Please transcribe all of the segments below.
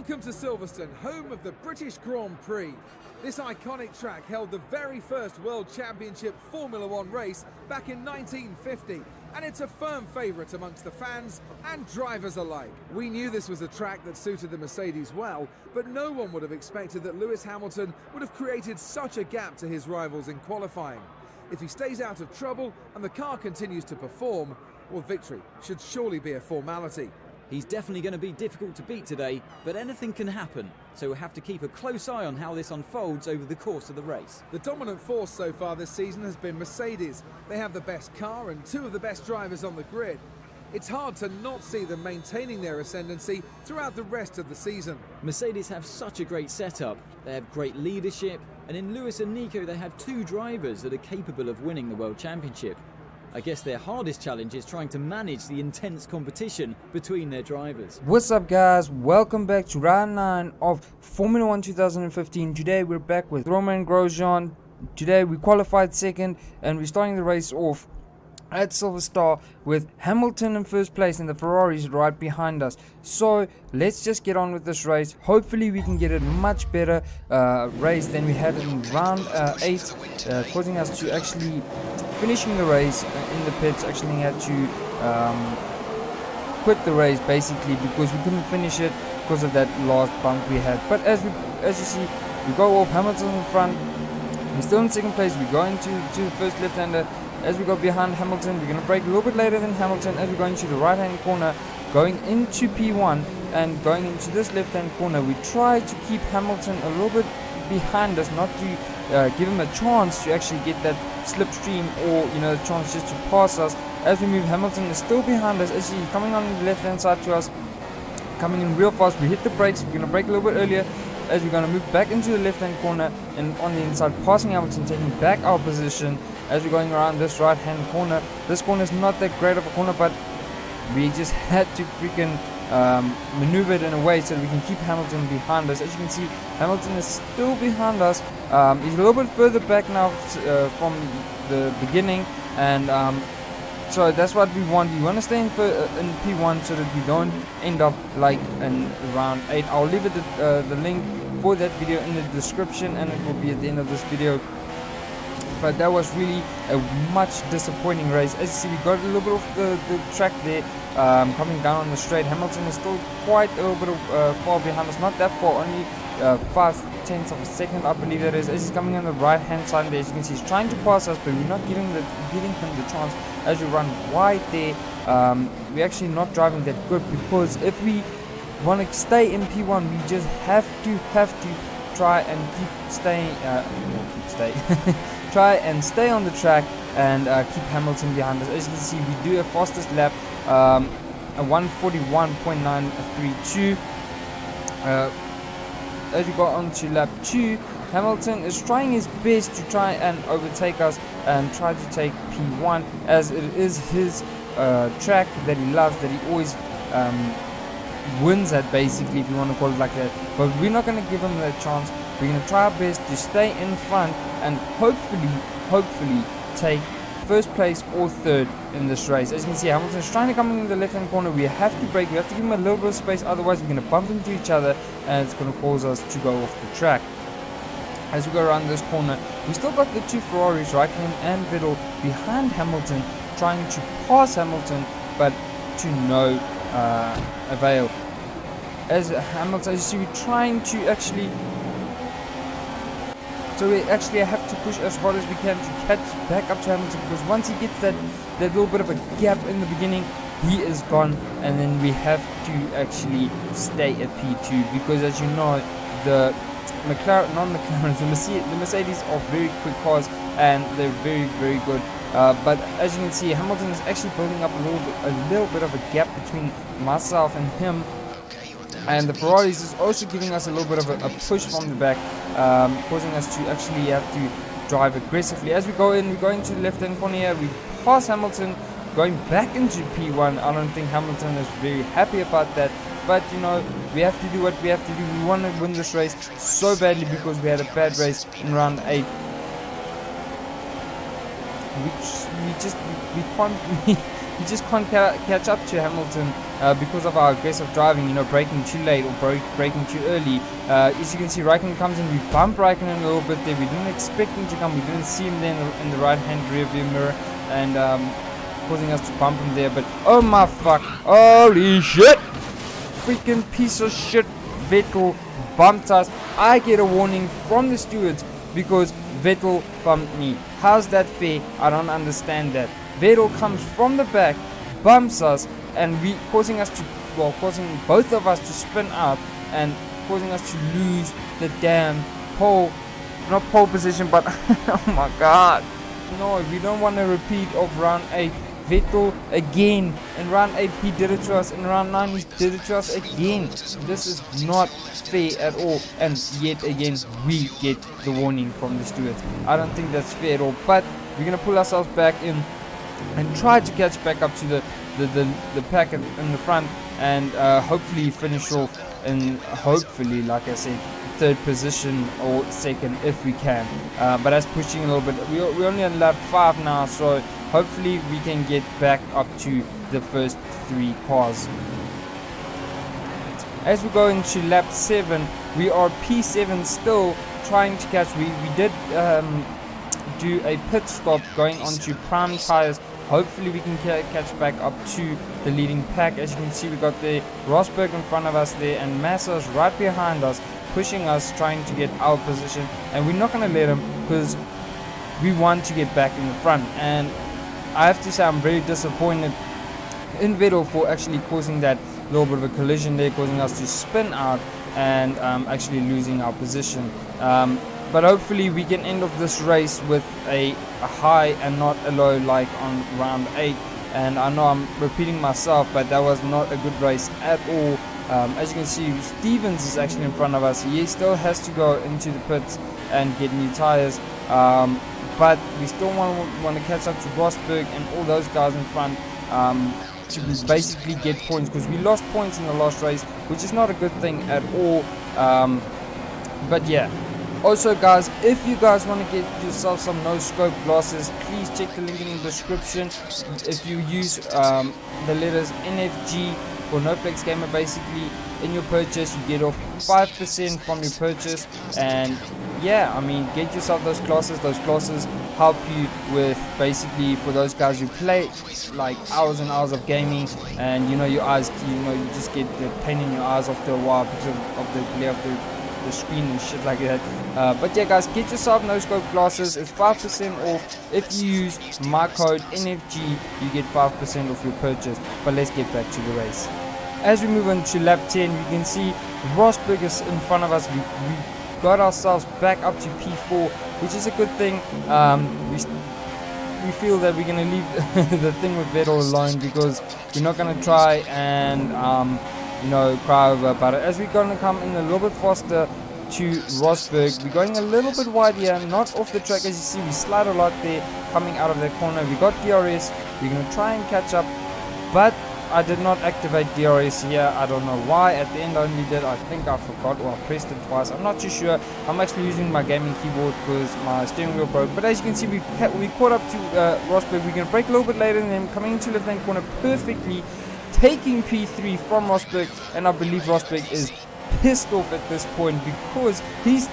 Welcome to Silverstone, home of the British Grand Prix. This iconic track held the very first World Championship Formula One race back in 1950, and it's a firm favourite amongst the fans and drivers alike. We knew this was a track that suited the Mercedes well, but no one would have expected that Lewis Hamilton would have created such a gap to his rivals in qualifying. If he stays out of trouble and the car continues to perform, well, victory should surely be a formality. He's definitely going to be difficult to beat today, but anything can happen, so we'll have to keep a close eye on how this unfolds over the course of the race. The dominant force so far this season has been Mercedes. They have the best car and two of the best drivers on the grid. It's hard to not see them maintaining their ascendancy throughout the rest of the season. Mercedes have such a great setup, they have great leadership, and in Lewis and Nico they have two drivers that are capable of winning the World Championship. I guess their hardest challenge is trying to manage the intense competition between their drivers. What's up guys, welcome back to round 9 of Formula 1 2015. Today we're back with Romain Grosjean. Today we qualified second and we're starting the race off at Silverstone with Hamilton in first place and the Ferraris right behind us. So let's just get on with this race. Hopefully we can get a much better race than we had in round 8, causing us to actually finishing the race in the pits. Actually had to quit the race basically because we couldn't finish it because of that last bump we had. But as you see, we go off, Hamilton in front, we're still in second place, we go into the first left-hander. As we go behind Hamilton, we're going to brake a little bit later than Hamilton as we go into the right-hand corner, going into P1 and going into this left-hand corner. We try to keep Hamilton a little bit behind us, not to give him a chance to actually get that slipstream or the chance just to pass us. As we move, Hamilton is still behind us. As he's coming on the left-hand side to us, coming in real fast. We hit the brakes. We're going to brake a little bit earlier as we're going to move back into the left-hand corner and on the inside, passing Hamilton, taking back our position as we're going around this right-hand corner. This corner is not that great of a corner, but we just had to freaking maneuver it in a way so that we can keep Hamilton behind us. As you can see, Hamilton is still behind us. He's a little bit further back now from the beginning, and so that's what we want. We want to stay in P1 so that we don't end up like in round 8. I'll leave it the link for that video in the description, and it will be at the end of this video. But that was really a much disappointing race. As you see, we got a little bit of the track there, coming down on the straight. Hamilton is still quite a little bit far behind us, not that far, only 5/10 of a second, I believe that is. As he's coming on the right hand side there, as you can see, he's trying to pass us, but we're not giving him the chance. As we run wide there, we're actually not driving that good, because if we want to stay in P1, we just have to try and try and stay on the track and keep Hamilton behind us. As you can see, we do a fastest lap, a 1:41.932. As we go on to lap 2, Hamilton is trying his best to try and overtake us and try to take P1, as it is his track that he loves, that he always wins at, basically, if you want to call it like that. But we're not going to give him that chance. We're going to try our best to stay in front and hopefully take first place or third in this race. As you can see, Hamilton's trying to come in the left-hand corner. We have to brake. We have to give him a little bit of space, otherwise we're going to bump into each other and it's going to cause us to go off the track. As we go around this corner, we still got the two Ferraris, Raikkonen and Vettel, behind Hamilton, trying to pass Hamilton, but to no avail. As Hamilton, as you see, we're trying to actually, so we actually have to push as hard as we can to catch back up to Hamilton, because once he gets that little bit of a gap in the beginning, he is gone, and then we have to actually stay at P2, because as you know, the Mercedes are very quick cars and they're very good. But as you can see, Hamilton is actually building up a little bit of a gap between myself and him. And the Ferraris is also giving us a little bit of a push from the back, causing us to actually have to drive aggressively. As we go into the left-hand corner here, we pass Hamilton, going back into P1. I don't think Hamilton is very happy about that. But we have to do what we have to do. We want to win this race so badly, because we had a bad race in round 8. he just can't catch up to Hamilton because of our aggressive driving, you know, braking too late or braking too early. As you can see, Raikkonen comes in, we bump Raikkonen a little bit there. We didn't expect him to come, we didn't see him there in the right hand rear view mirror, and causing us to bump him there. But oh my fuck, holy shit, freaking piece of shit, Vettel bumped us. I get a warning from the stewards because Vettel bumped me. How's that fair? I don't understand that. Vettel comes from the back, bumps us, and causing both of us to spin out and causing us to lose the damn not pole position, but oh my god, no, we don't want a repeat of round 8. Vettel again in round 8, he did it to us. In round 9, he did it to us again. This is not fair at all, and yet again we get the warning from the stewards. I don't think that's fair at all, but we're gonna pull ourselves back in and try to catch back up to the pack in the front, and hopefully finish off in, hopefully, like I said, 3rd position or 2nd if we can. But that's pushing a little bit. We're only on lap 5 now, so hopefully we can get back up to the first 3 cars. As we go into lap 7, we are P7 still trying to catch. We did do a pit stop going onto prime tires. Hopefully we can catch back up to the leading pack. As you can see, we got the Rosberg in front of us there, and Massa's right behind us, pushing us, trying to get our position, and we're not going to let him because we want to get back in the front. And I have to say, I'm very disappointed in Vettel for actually causing that little bit of a collision there, causing us to spin out and actually losing our position. But hopefully we can end off this race with a high and not a low like on round 8. And I know I'm repeating myself, but that was not a good race at all. As you can see, Stevens is actually in front of us. He still has to go into the pits and get new tires. But we still want to catch up to Rosberg and all those guys in front to basically get points, because we lost points in the last race, which is not a good thing at all. But yeah. Also guys, if you guys want to get yourself some no-scope glasses, please check the link in the description. If you use the letters NFG for NoFlexGamer, basically in your purchase you get off 5% from your purchase. And yeah, I mean, get yourself those glasses. Those glasses help you with, basically, for those guys who play like hours and hours of gaming, and you know your eyes, you just get the pain in your eyes after a while because of the glare of the screen and shit like that. But yeah guys, get yourself no-scope glasses. It's 5% off. If you use my code NFG, you get 5% off your purchase. But let's get back to the race. As we move on to lap 10, you can see Rosberg is in front of us. We got ourselves back up to P4, which is a good thing. We feel that we're going to leave the thing with Vettel alone, because we're not going to try and cry over about it. As we're going to come in a little bit faster to Rosberg, we're going a little bit wide here, not off the track. As you see, we slide a lot there coming out of that corner. We got DRS, we're going to try and catch up, but I did not activate DRS here. I don't know why. At the end I only did. I think I forgot, or I pressed it twice. I'm not too sure. I'm actually using my gaming keyboard because my steering wheel broke. But as you can see, we caught up to Rosberg. We're going to brake a little bit later than him, coming into the left-hand corner perfectly, taking P3 from Rosberg. And I believe Rosberg is pissed off at this point because his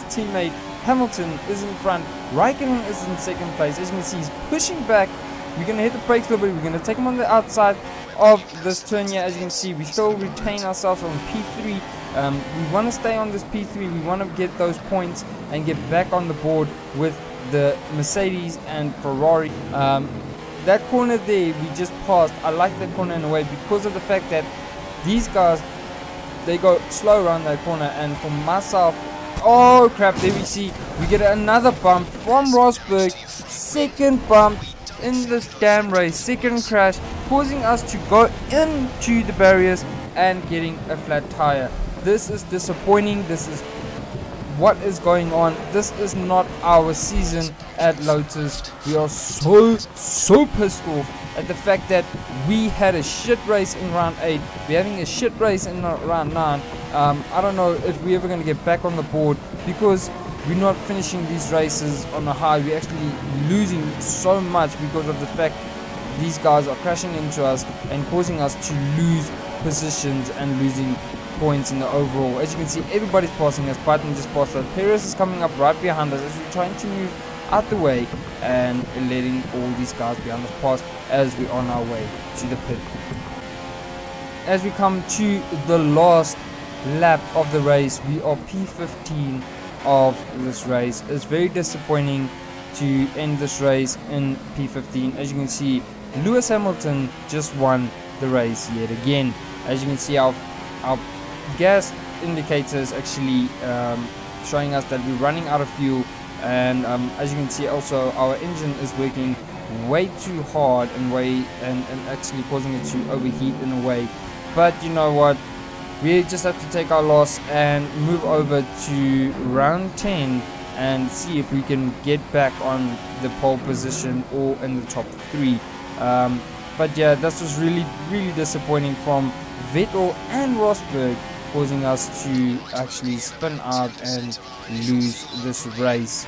teammate Hamilton is in front. Raikkonen is in second place. As you can see, he's pushing back. We're going to hit the brakes a little bit. We're going to take him on the outside of this turn here. As you can see, we still retain ourselves on P3. We want to stay on this P3. We want to get those points and get back on the board with the Mercedes and Ferrari. That corner there we just passed, I like that corner in a way because of the fact that these guys, they go slow around that corner. And for myself, oh crap, there we see, we get another bump from Rosberg. Second bump in this damn race, second crash, causing us to go into the barriers and getting a flat tire. This is disappointing. This is what is going on. This is not our season at Lotus. We are so pissed off at the fact that we had a shit race in round 8. We're having a shit race in round 9. I don't know if we're ever going to get back on the board, because we're not finishing these races on a high. We're actually losing so much because of the fact these guys are crashing into us and causing us to lose positions and losing points in the overall. As you can see, everybody's passing us. Button just passed us. Perez is coming up right behind us as we're trying to move out the way and letting all these guys behind us pass as we're on our way to the pit. As we come to the last lap of the race, we are P15 of this race. It's very disappointing to end this race in P15. As you can see, Lewis Hamilton just won the race yet again. As you can see, our gas indicators actually showing us that we're running out of fuel, and as you can see also our engine is working way too hard and actually causing it to overheat in a way. But you know what, we just have to take our loss and move over to round 10 and see if we can get back on the pole position or in the top 3. But yeah, this was really disappointing from Vettel and Rosberg, causing us to actually spin out and lose this race.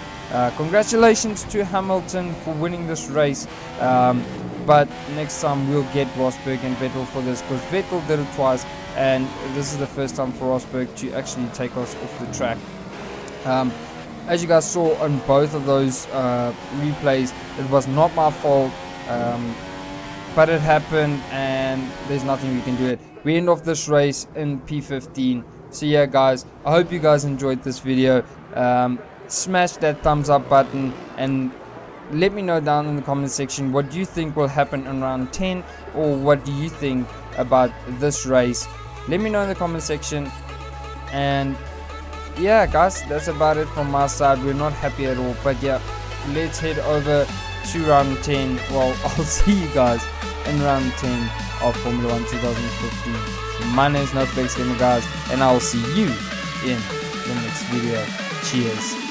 Congratulations to Hamilton for winning this race, but next time we'll get Rosberg and Vettel for this, because Vettel did it twice and this is the first time for Rosberg to actually take us off the track. As you guys saw on both of those replays, it was not my fault, but it happened and there's nothing we can do. We end off this race in P15. So yeah guys, I hope you guys enjoyed this video. Smash that thumbs up button and let me know down in the comment section what do you think will happen in round 10, or what do you think about this race. Let me know in the comment section. And yeah guys, that's about it from my side. We're not happy at all, but yeah, let's head over to round 10. Well, I'll see you guys in round 10 of Formula 1 2015. My name is NoFlexGamer guys, and I will see you in the next video. Cheers.